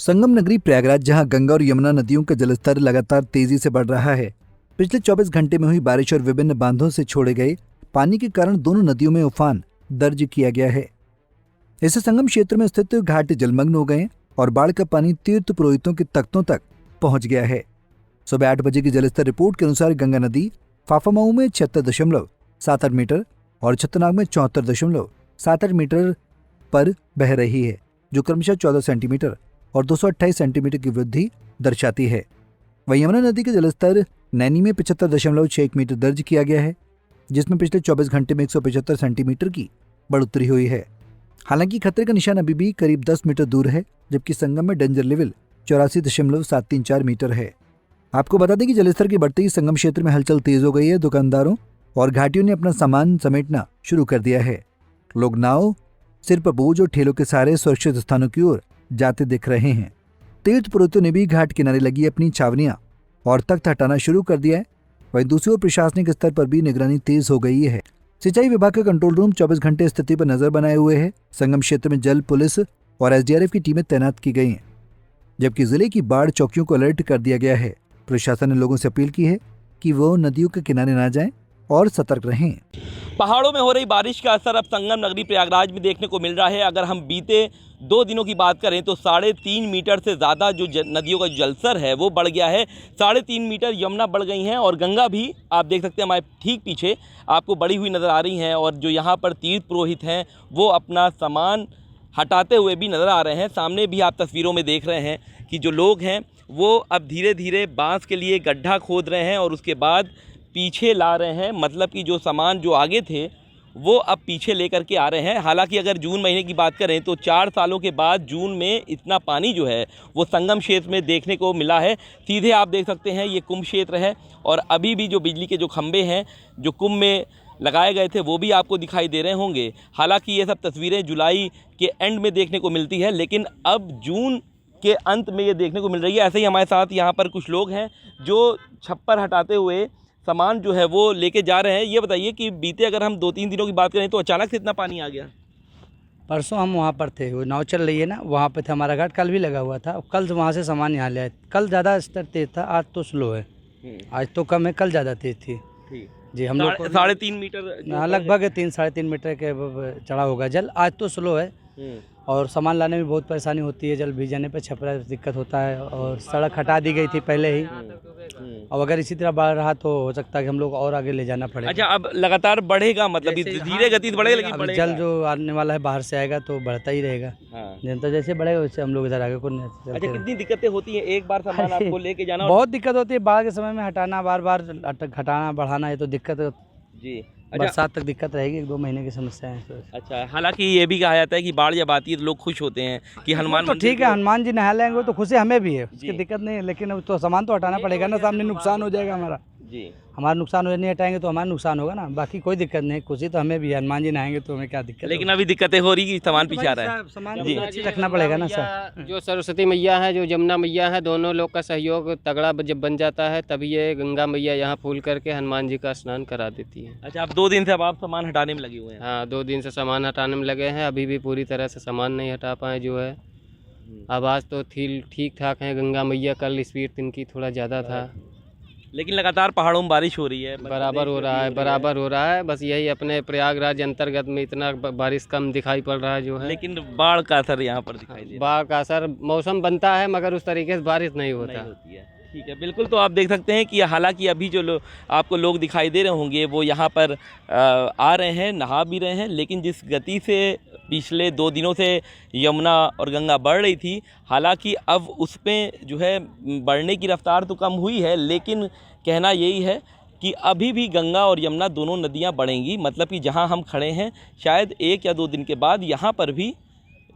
संगम नगरी प्रयागराज, जहां गंगा और यमुना नदियों का जलस्तर लगातार तेजी से बढ़ रहा है। पिछले 24 घंटे में हुई बारिश और विभिन्न बांधों से छोड़े गए पानी के कारण दोनों नदियों में उफान दर्ज किया गया है। इससे संगम क्षेत्र में स्थित घाट जलमग्न हो गए और बाढ़ का पानी तीर्थ पुरोहितों के तख्तों तक पहुंच गया है। सुबह 8 बजे की जलस्तर रिपोर्ट के अनुसार गंगा नदी फाफामऊ में 76.78 मीटर और छत्तरनाग में 74.78 मीटर पर बह रही है, जो क्रमशः 14 सेंटीमीटर और 228 सेंटीमीटर की वृद्धि दर्शाती है। वहीं यमुना नदी का जलस्तर नैनी में 75.61 मीटर दर्ज किया गया है, जिसमें पिछले 24 घंटे में 175 सेंटीमीटर की बढ़ोतरी हुई है। हालांकि खतरे का निशान अभी भी करीब 10 मीटर दूर है, जबकि संगम में डेंजर लेवल 84.734 मीटर है। आपको बता दें कि जलस्तर के बढ़ते ही संगम क्षेत्र में हलचल तेज हो गई है। दुकानदारों और घाटियों ने अपना सामान समेटना शुरू कर दिया है। लोग नाव, सिर पर बोझ और ठेलों के सहारे सुरक्षित स्थानों की ओर जाते दिख रहे हैं। तीर्थ पुरोहितों ने भी घाट किनारे लगी अपनी छावनियां और तख्त हटाना शुरू कर दिया है। वहीं दूसरी ओर प्रशासनिक स्तर पर भी निगरानी तेज हो गई है। सिंचाई विभाग का कंट्रोल रूम 24 घंटे स्थिति पर नजर बनाए हुए है। संगम क्षेत्र में जल पुलिस और एसडीआरएफ की टीमें तैनात की गई हैं, जबकि जिले की बाढ़ चौकियों को अलर्ट कर दिया गया है। प्रशासन ने लोगों से अपील की है कि वो नदियों के किनारे ना जाएं और सतर्क रहें। पहाड़ों में हो रही बारिश का असर अब संगम नगरी प्रयागराज में देखने को मिल रहा है। अगर हम बीते 2 दिनों की बात करें तो 3.5 मीटर से ज़्यादा जो नदियों का जलस्तर है वो बढ़ गया है। 3.5 मीटर यमुना बढ़ गई हैं और गंगा भी आप देख सकते हैं हमारे ठीक पीछे आपको बढ़ी हुई नज़र आ रही हैं। और जो यहाँ पर तीर्थ पुरोहित हैं वो अपना सामान हटाते हुए भी नज़र आ रहे हैं। सामने भी आप तस्वीरों में देख रहे हैं कि जो लोग हैं वो अब धीरे धीरे बांस के लिए गड्ढा खोद रहे हैं और उसके बाद पीछे ला रहे हैं। मतलब कि जो सामान जो आगे थे वो अब पीछे लेकर के आ रहे हैं। हालांकि अगर जून महीने की बात करें तो 4 सालों के बाद जून में इतना पानी जो है वो संगम क्षेत्र में देखने को मिला है। सीधे आप देख सकते हैं ये कुंभ क्षेत्र है और अभी भी जो बिजली के जो खंभे हैं जो कुंभ में लगाए गए थे वो भी आपको दिखाई दे रहे होंगे। हालांकि ये सब तस्वीरें जुलाई के एंड में देखने को मिलती है, लेकिन अब जून के अंत में ये देखने को मिल रही है। ऐसे ही हमारे साथ यहाँ पर कुछ लोग हैं जो छप्पर हटाते हुए सामान जो है वो लेके जा रहे हैं। ये बताइए कि बीते अगर हम 2-3 दिनों की बात करें तो अचानक से इतना पानी आ गया। परसों हम वहाँ पर थे, वो नाव चल रही है ना, वहाँ पे था हमारा घाट। कल भी लगा हुआ था, कल वहाँ से सामान यहाँ ले आए। कल ज़्यादा स्तर तेज था, आज तो स्लो है। आज तो कम है, कल ज़्यादा तेज थी जी। हम लोग 3.5 मीटर लगभग 3-3.5 मीटर के चढ़ा होगा जल। आज तो स्लो है और सामान लाने में बहुत परेशानी होती है। जल भीग जाने पर छपरा दिक्कत होता है और सड़क हटा दी गई थी पहले ही। और अगर इसी तरह बढ़ रहा तो हो सकता है कि हम लोग और आगे ले जाना पड़ेगा। अच्छा, अब लगातार बढ़ेगा, मतलब धीरे गति से बढ़ेगा, लेकिन बढ़ेगा। जल जो आने वाला है बाहर से आएगा तो बढ़ता ही रहेगा। जनता जैसे बढ़ेगा वैसे हम लोग इधर आगे को। अच्छा, कितनी दिक्कतें होती हैं एक बार सामान आपको लेके जाना? बहुत दिक्कत होती है बाढ़ के समय में, हटाना, बार बार हटाना बढ़ाना, ये तो दिक्कत जी। बरसात तक दिक्कत रहेगी, 1-2 महीने की समस्या है। अच्छा, हालांकि ये भी कहा जाता है कि बाढ़ जब आती है तो लोग खुश होते हैं कि हनुमान तो ठीक है, हनुमान जी नहा लेंगे तो खुशी हमें भी है, उसकी दिक्कत नहीं है। लेकिन तो सामान तो हटाना पड़ेगा ना, सामने नुकसान हो जाएगा हमारा जी। हमारा नुकसान हो, नहीं हटाएंगे तो हमारा नुकसान होगा ना। बाकी कोई दिक्कत नहीं, खुशी तो हमें भी है, हनुमान जी नहाएंगे तो हमें क्या दिक्कत। लेकिन अभी दिक्कतें हो रही कि सामान पीछे आ रहा है, सामान जी रखना पड़ेगा ना सर। जो सरस्वती मैया है, जो यमुना मैया है, दोनों लोग का सहयोग तगड़ा जब बन जाता है तभी ये गंगा मैया यहाँ फूल करके हनुमान जी का स्नान करा देती है। अच्छा, अब 2 दिन से अब आप सामान हटाने में लगे हुए हैं? हाँ, 2 दिन से सामान हटाने में लगे हैं। अभी भी पूरी तरह से सामान नहीं हटा पाए जो है। अब आज तो ठीक ठाक है गंगा मैया, कल स्पीड इनकी थोड़ा ज़्यादा था। लेकिन लगातार पहाड़ों में बारिश हो रही है, बराबर हो रहा है। बस यही अपने प्रयागराज अंतर्गत में इतना बारिश कम दिखाई पड़ रहा है जो है। लेकिन बाढ़ का असर यहाँ पर दिखाई दे, बाढ़ का असर मौसम बनता है मगर उस तरीके से बारिश नहीं होती है। ठीक है, बिल्कुल। तो आप देख सकते हैं कि हालांकि अभी जो आपको लोग दिखाई दे रहे होंगे वो यहाँ पर आ रहे हैं, नहा भी रहे हैं, लेकिन जिस गति से पिछले 2 दिनों से यमुना और गंगा बढ़ रही थी, हालांकि अब उस पर जो है बढ़ने की रफ्तार तो कम हुई है, लेकिन कहना यही है कि अभी भी गंगा और यमुना दोनों नदियाँ बढ़ेंगी। मतलब कि जहाँ हम खड़े हैं शायद 1 या 2 दिन के बाद यहाँ पर भी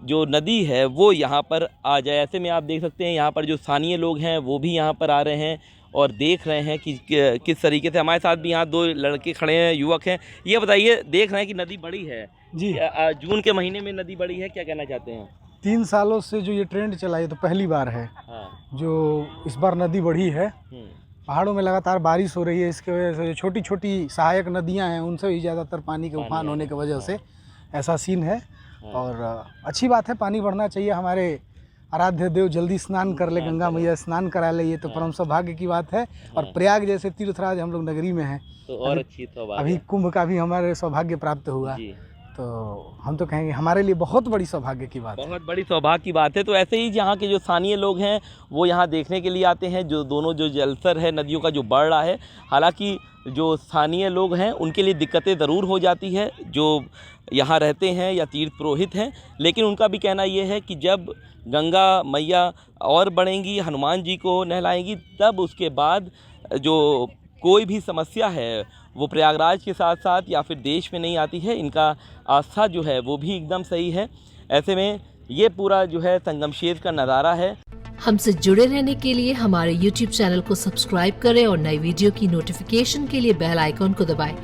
जो नदी है वो यहाँ पर आ जाए। ऐसे में आप देख सकते हैं यहाँ पर जो स्थानीय लोग हैं वो भी यहाँ पर आ रहे हैं और देख रहे हैं कि किस तरीके से। हमारे साथ भी यहाँ 2 लड़के खड़े हैं, युवक हैं। ये बताइए, देख रहे हैं कि नदी बढ़ी है जी। जून के महीने में नदी बढ़ी है, क्या कहना चाहते हैं? 3 सालों से जो ये ट्रेंड चला है तो पहली बार है जो इस बार नदी बढ़ी है। पहाड़ों में लगातार बारिश हो रही है, इसके वजह से छोटी छोटी सहायक नदियां हैं उनसे भी ज़्यादातर पानी के उफान होने की वजह से ऐसा सीन है। और अच्छी बात है, पानी बढ़ना चाहिए। हमारे आराध्य देव जल्दी स्नान कर ले, गंगा मैया स्नान करा ले, ये तो परम सौभाग्य की बात है। और प्रयाग जैसे तीर्थराज हम लोग नगरी में हैं, तो और अच्छी सौभाग्य अभी कुंभ का भी हमारे सौभाग्य प्राप्त हुआ, जी। तो हम तो कहेंगे हमारे लिए बहुत बड़ी सौभाग्य की बात है। बहुत बड़ी सौभाग्य की बात है। तो ऐसे ही यहाँ के जो स्थानीय लोग हैं वो यहाँ देखने के लिए आते हैं, जो दोनों जो जलस्तर है नदियों का जो बढ़ रहा है। हालांकि जो स्थानीय लोग हैं उनके लिए दिक्कतें ज़रूर हो जाती है, जो यहाँ रहते हैं या तीर्थ पुरोहित हैं, लेकिन उनका भी कहना ये है कि जब गंगा मैया और बढ़ेंगी, हनुमान जी को नहलाएंगी, तब उसके बाद जो कोई भी समस्या है वो प्रयागराज के साथ साथ या फिर देश में नहीं आती है। इनका आस्था जो है वो भी एकदम सही है। ऐसे में ये पूरा जो है संगम क्षेत्र का नज़ारा है। हमसे जुड़े रहने के लिए हमारे YouTube चैनल को सब्सक्राइब करें और नई वीडियो की नोटिफिकेशन के लिए बेल आइकॉन को दबाएं।